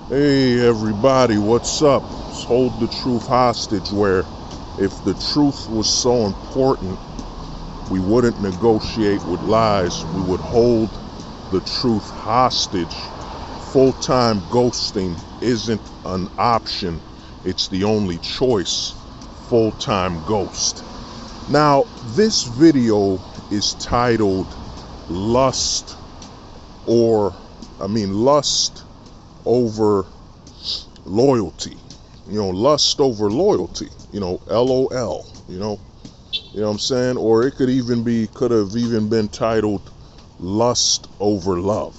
Hey everybody, what's up? Let's hold the truth hostage where if the truth was so important, we wouldn't negotiate with lies. We would hold the truth hostage. Full-time ghosting isn't an option. It's the only choice. Full-time ghost. Now, this video is titled Lust over loyalty. Lust over loyalty. LOL. You know what I'm saying? Or it could have even been titled Lust over love.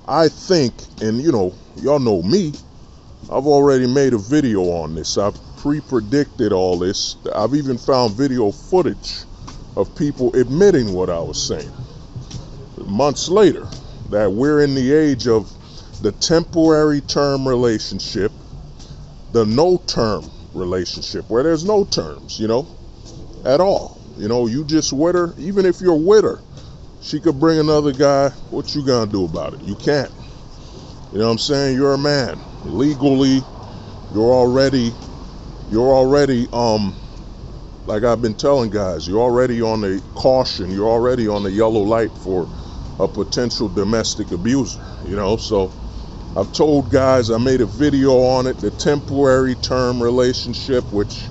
I think, and y'all know me, I've already made a video on this. I've pre-predicted all this. I've even found video footage of people admitting what I was saying months later, that we're in the age of the temporary term relationship, the no-term relationship, where there's no terms, at all. You just with her. Even if you're with her, she could bring another guy. What you gonna do about it? You can't. You know what I'm saying? You're a man. Legally, you're already, like I've been telling guys, you're already on the caution. You're already on the yellow light for a potential domestic abuser, so I've told guys, I made a video on it, the temporary term relationship, which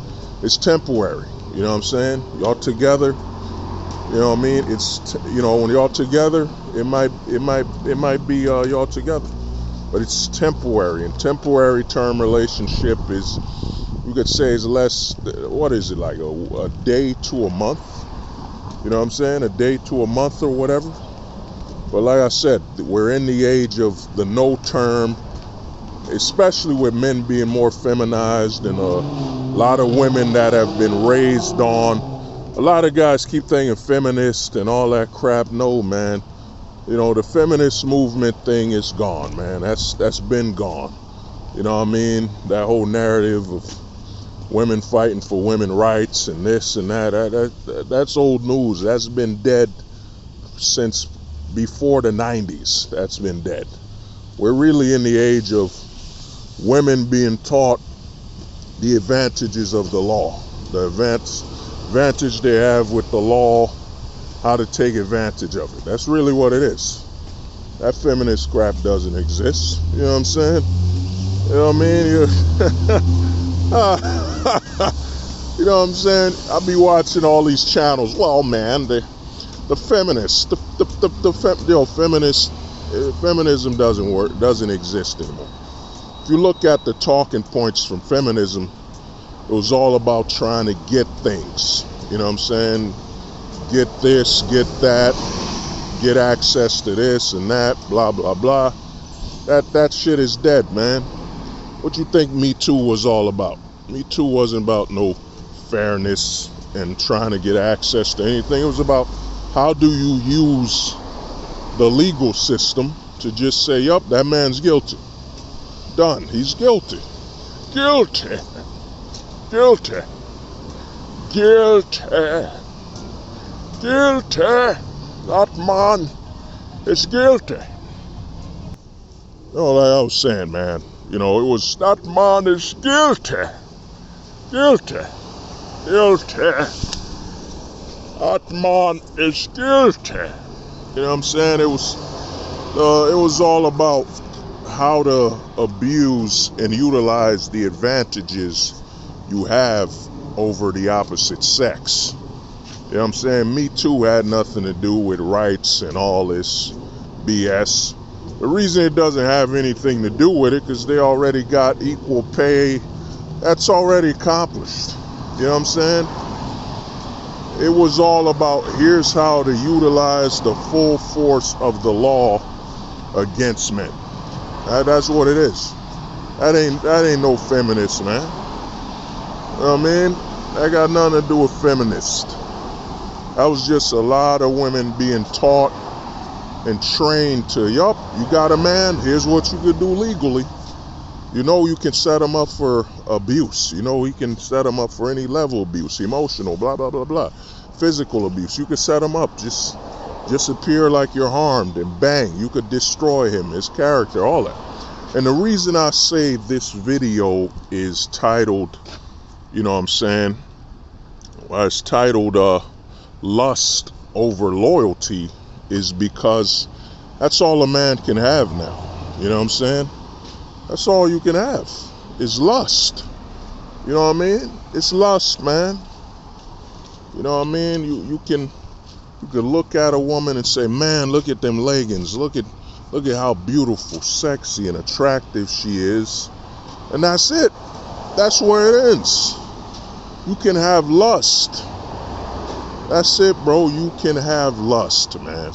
is temporary. You know what I'm saying? Y'all together, you know what I mean? It's, when y'all together, it might be y'all together, but it's temporary. And temporary term relationship is, you could say, is less, what is it, like a day to a month? You know what I'm saying? A day to a month or whatever. But like I said, we're in the age of the no term, especially with men being more feminized and a lot of women that have been raised on. A lot of guys keep thinking feminist and all that crap. No, man. The feminist movement thing is gone, man. That's been gone. You know what I mean? That whole narrative of women fighting for women's rights and this and that's old news. That's been dead since before the 90s. That's been dead. We're really in the age of women being taught the advantages of the law, the advantage they have with the law, how to take advantage of it. That's really what it is. That feminist crap doesn't exist. You know what I'm saying? You know what I mean? You know what I'm saying? I be watching all these channels. Well, man, the feminists, feminism doesn't exist anymore. If you look at the talking points from feminism, it was all about trying to get things. You know what I'm saying? Get this, get that, get access to this and that, blah, blah, blah. That shit is dead, man. What you think Me Too was all about? Me Too wasn't about no fairness and trying to get access to anything. It was about, how do you use the legal system to just say, yup, that man's guilty. Done. He's guilty. Guilty. Guilty. Guilty. Guilty. That man is guilty. Like I was saying, man, it was, that man is guilty. Guilty. Guilty. That man is guilty. You know what I'm saying? It was all about how to abuse and utilize the advantages you have over the opposite sex. You know what I'm saying? Me Too had nothing to do with rights and all this BS. The reason it doesn't have anything to do with it, because they already got equal pay. That's already accomplished. You know what I'm saying? It was all about, here's how to utilize the full force of the law against men. That's what it is. That ain't no feminist, man. You know what I mean? That got nothing to do with feminist. That was just a lot of women being taught and trained to, yup, you got a man, here's what you could do legally. You can set him up for abuse. He can set him up for any level of abuse, emotional, blah, blah, blah, blah. Physical abuse. You could set him up. Just appear like you're harmed and bang, you could destroy him, his character, all that. And the reason I say this video is titled, you know what I'm saying? Well, it's titled Lust Over Loyalty is because that's all a man can have now. You know what I'm saying? That's all you can have is lust. You know what I mean? It's lust, man. You know what I mean? You can look at a woman and say, man, look at them leggings. Look at how beautiful, sexy, and attractive she is. And that's it. That's where it ends. You can have lust. That's it, bro. You can have lust, man.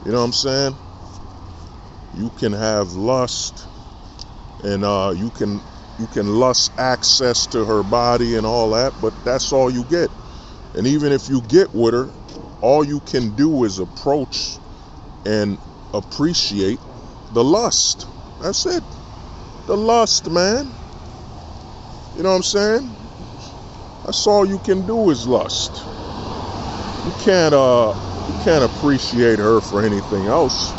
You know what I'm saying? You can have lust, and you can lust access to her body and all that, but that's all you get. And even if you get with her, all you can do is approach and appreciate the lust. That's it. The lust, man. You know what I'm saying? That's all you can do is lust. You can't appreciate her for anything else.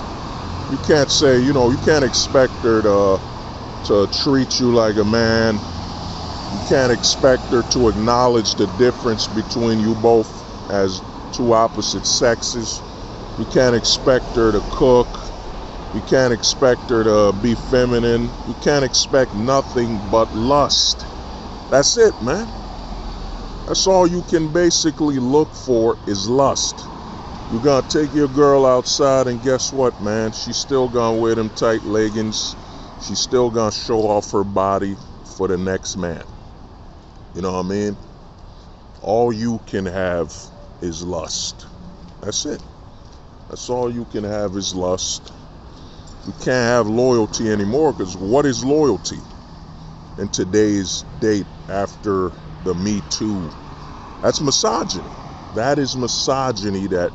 You can't say, you can't expect her to treat you like a man. You can't expect her to acknowledge the difference between you both as two opposite sexes. You can't expect her to cook. You can't expect her to be feminine. You can't expect nothing but lust. That's it, man. That's all you can basically look for is lust. You're gonna take your girl outside, and guess what, man? She's still gonna wear them tight leggings. She's still gonna show off her body for the next man. You know what I mean? All you can have is lust. That's it. That's all you can have is lust. You can't have loyalty anymore, because what is loyalty in today's date after the Me Too? That's misogyny. That is misogyny, that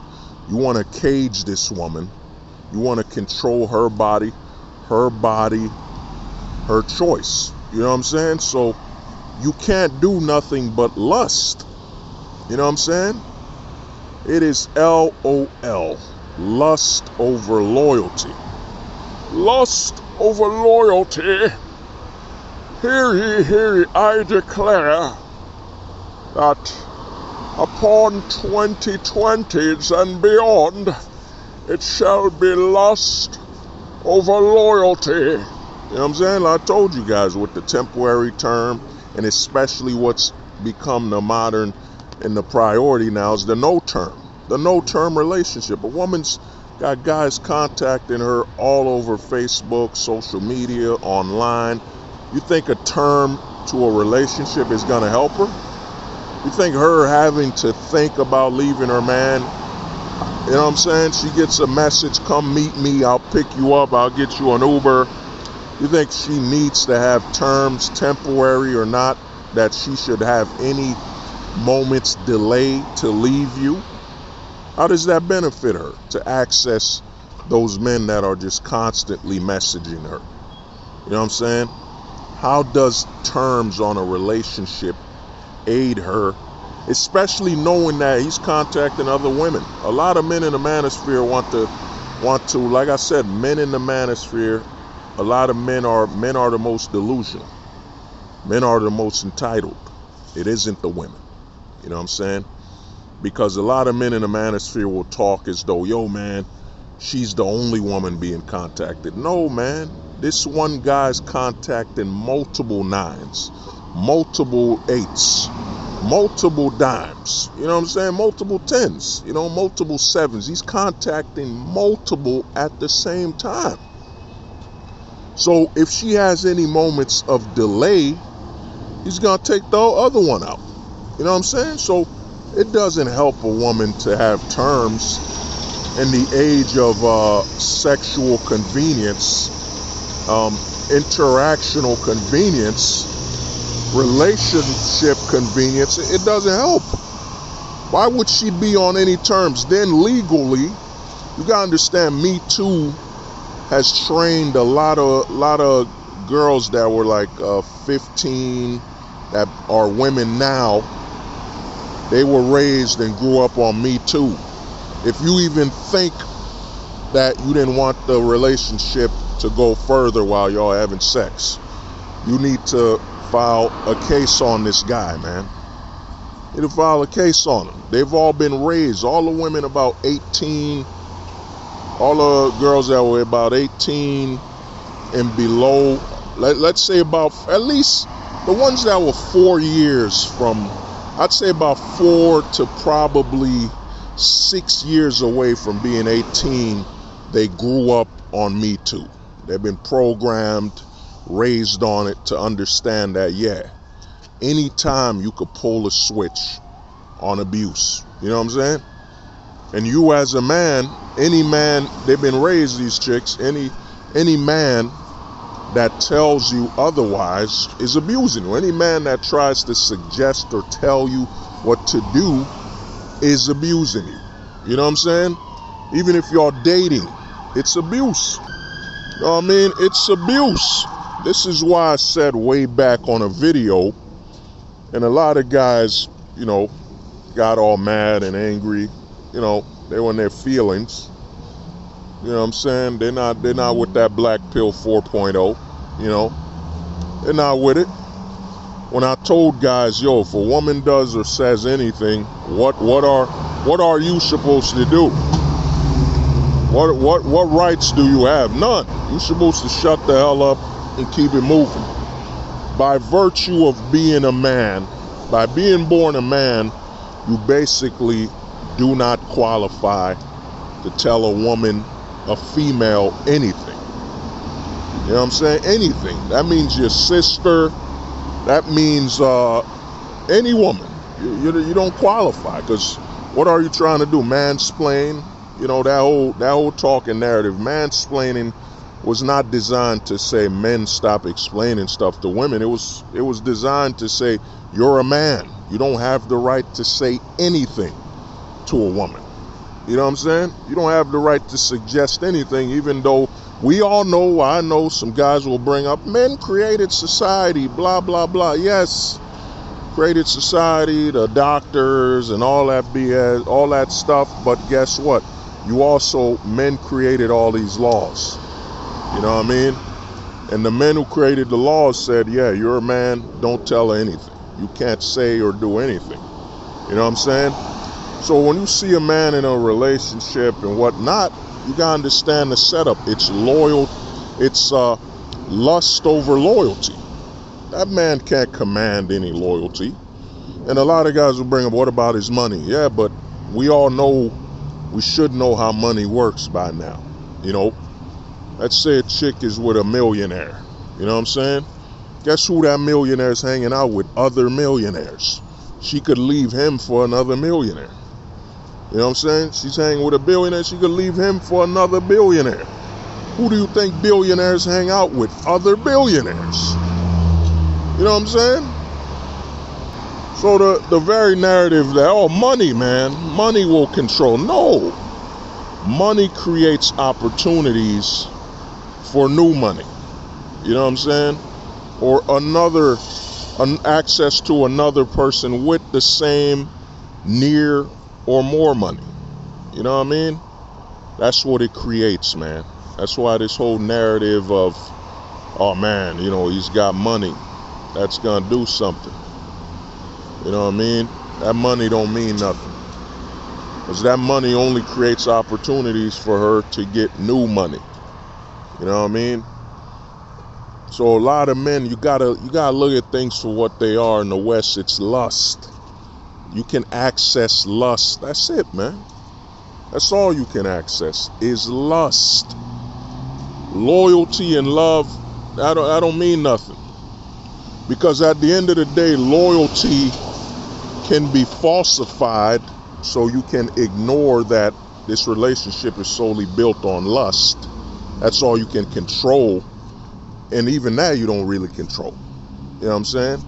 you want to cage this woman. You want to control her body, her choice. You know what I'm saying? So you can't do nothing but lust. You know what I'm saying? It is LOL. Lust over loyalty. Lust over loyalty. Hear ye, I declare that upon 2020s and beyond, it shall be lust over loyalty. You know what I'm saying? I told you guys with the temporary term, and especially what's become the modern and the priority now is the no term. The no term relationship. A woman's got guys contacting her all over Facebook, social media, online. You think a term to a relationship is going to help her? You think her having to think about leaving her man, you know what I'm saying? She gets a message, come meet me, I'll pick you up, I'll get you an Uber. You think she needs to have terms, temporary or not, that she should have any moment's delay to leave you? How does that benefit her to access those men that are just constantly messaging her? You know what I'm saying? How does terms on a relationship aid her, especially knowing that he's contacting other women? A lot of men in the manosphere want to, like I said, men in the manosphere, a lot of men are the most delusional. Men are the most entitled. It isn't the women. You know what I'm saying? Because a lot of men in the manosphere will talk as though, yo, man, she's the only woman being contacted. No, man. This one guy's contacting multiple nines, multiple eights, multiple dimes. You know what I'm saying? Multiple tens, multiple sevens. He's contacting multiple at the same time. So if she has any moments of delay, he's going to take the other one out. You know what I'm saying? So it doesn't help a woman to have terms in the age of sexual convenience, interactional convenience, relationship convenience. It doesn't help. Why would she be on any terms? Then legally, you gotta understand, Me Too has trained a lot of girls that were like 15, that are women now. They were raised and grew up on Me Too. If you even think that you didn't want the relationship to go further while y'all having sex. You need to file a case on this guy, man. You need to file a case on him. They've all been raised. All the women about 18, all the girls that were about 18 and below, let's say about at least the ones that were 4 years from, I'd say about 4 to probably 6 years away from being 18, they grew up on Me Too. They've been programmed, raised on it to understand that, yeah, anytime you could pull a switch on abuse. You know what I'm saying? And you as a man, any man, they've been raised, these chicks, any man that tells you otherwise is abusing you. Any man that tries to suggest or tell you what to do is abusing you. You know what I'm saying? Even if you're dating, it's abuse. You know what I mean? It's abuse. This is why I said way back on a video, and a lot of guys, you know, got all mad and angry. You know, they were in their feelings. You know what I'm saying? They're not with that black pill 4.0, you know. They're not with it. When I told guys, yo, if a woman does or says anything, what are you supposed to do? What rights do you have? None. You're supposed to shut the hell up and keep it moving. By virtue of being a man, by being born a man, you basically do not qualify to tell a woman, a female, anything. You know what I'm saying? Anything. That means your sister. That means any woman. You don't qualify, because what are you trying to do? Mansplain? You know, that whole talking narrative. Mansplaining was not designed to say men stop explaining stuff to women. It was designed to say you're a man. You don't have the right to say anything to a woman. You know what I'm saying? You don't have the right to suggest anything, even though we all know, I know some guys will bring up, men created society, blah, blah, blah. Yes, created society, the doctors and all that BS, all that stuff. But guess what? You also, men created all these laws. You know what I mean? And the men who created the laws said, yeah, you're a man, don't tell her anything. You can't say or do anything. You know what I'm saying? So when you see a man in a relationship and whatnot, you gotta understand the setup. It's lust over loyalty. That man can't command any loyalty. And a lot of guys will bring up, what about his money? Yeah, but we all know, we should know how money works by now. You know, let's say a chick is with a millionaire. You know what I'm saying? Guess who that millionaire is hanging out with? Other millionaires. She could leave him for another millionaire. You know what I'm saying? She's hanging with a billionaire. She could leave him for another billionaire. Who do you think billionaires hang out with? Other billionaires. You know what I'm saying? So the very narrative that, oh, money, man, money will control. No. Money creates opportunities for new money. You know what I'm saying? Or access to another person with the same, near, or more money. You know what I mean? That's what it creates, man. That's why this whole narrative of, oh man, you know, he's got money, that's gonna do something. You know what I mean? That money don't mean nothing. Because that money only creates opportunities for her to get new money. You know what I mean? So a lot of men, you gotta look at things for what they are. In the West, it's lust. You can access lust. That's it, man. That's all you can access is lust. Loyalty and love, that don't mean nothing. Because at the end of the day, loyalty can be falsified, so you can ignore that this relationship is solely built on lust. That's all you can control. And even that you don't really control. You know what I'm saying?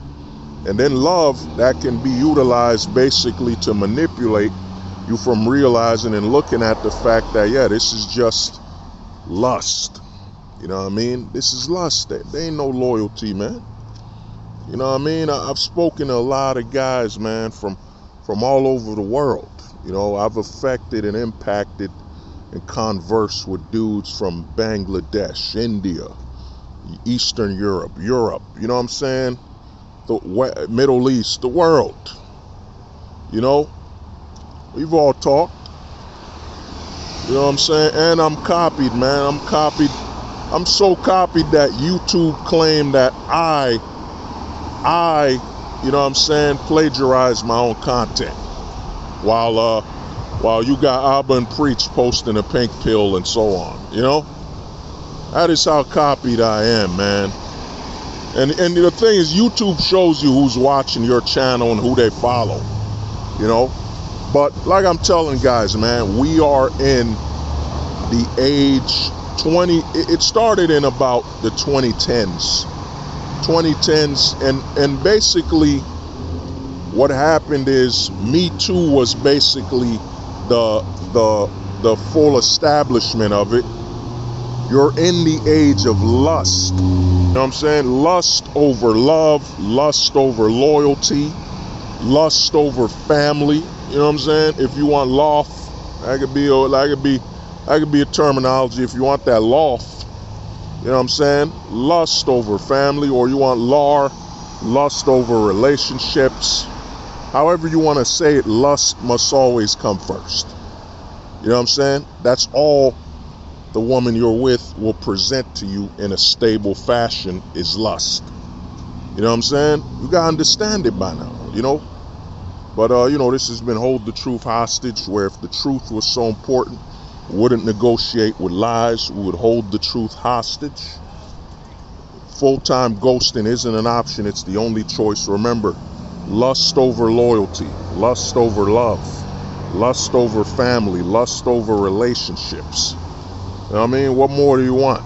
And then love, that can be utilized basically to manipulate you from realizing and looking at the fact that, yeah, this is just lust. You know what I mean? This is lust. There ain't no loyalty, man. You know what I mean? I've spoken to a lot of guys, man, from all over the world. You know, I've affected and impacted and converse with dudes from Bangladesh, India, Eastern Europe, you know what I'm saying? The Middle East, the world. You know, we've all talked. You know what I'm saying? And I'm copied, man. I'm copied. I'm so copied that YouTube claimed that I, you know what I'm saying, plagiarize my own content. While you got Abba and Preach posting a pink pill and so on, you know? That is how copied I am, man. And the thing is, YouTube shows you who's watching your channel and who they follow, you know? But like I'm telling guys, man, we are in the age 20, it started in about the 2010s, and basically what happened is Me Too was basically the full establishment of it. You're in the age of lust. You know what I'm saying? Lust over love, lust over loyalty, lust over family. You know what I'm saying? If you want loft, that could be a terminology. If you want that loft, you know what I'm saying? Lust over family, or you want lust over relationships. However you want to say it, lust must always come first. You know what I'm saying? That's all the woman you're with will present to you in a stable fashion is lust. You know what I'm saying? You gotta understand it by now, you know? But you know, this has been hold the truth hostage, where if the truth was so important, we wouldn't negotiate with lies, we would hold the truth hostage. Full-time ghosting isn't an option, it's the only choice. Remember, lust over loyalty, lust over love, lust over family, lust over relationships. You know what I mean? What more do you want?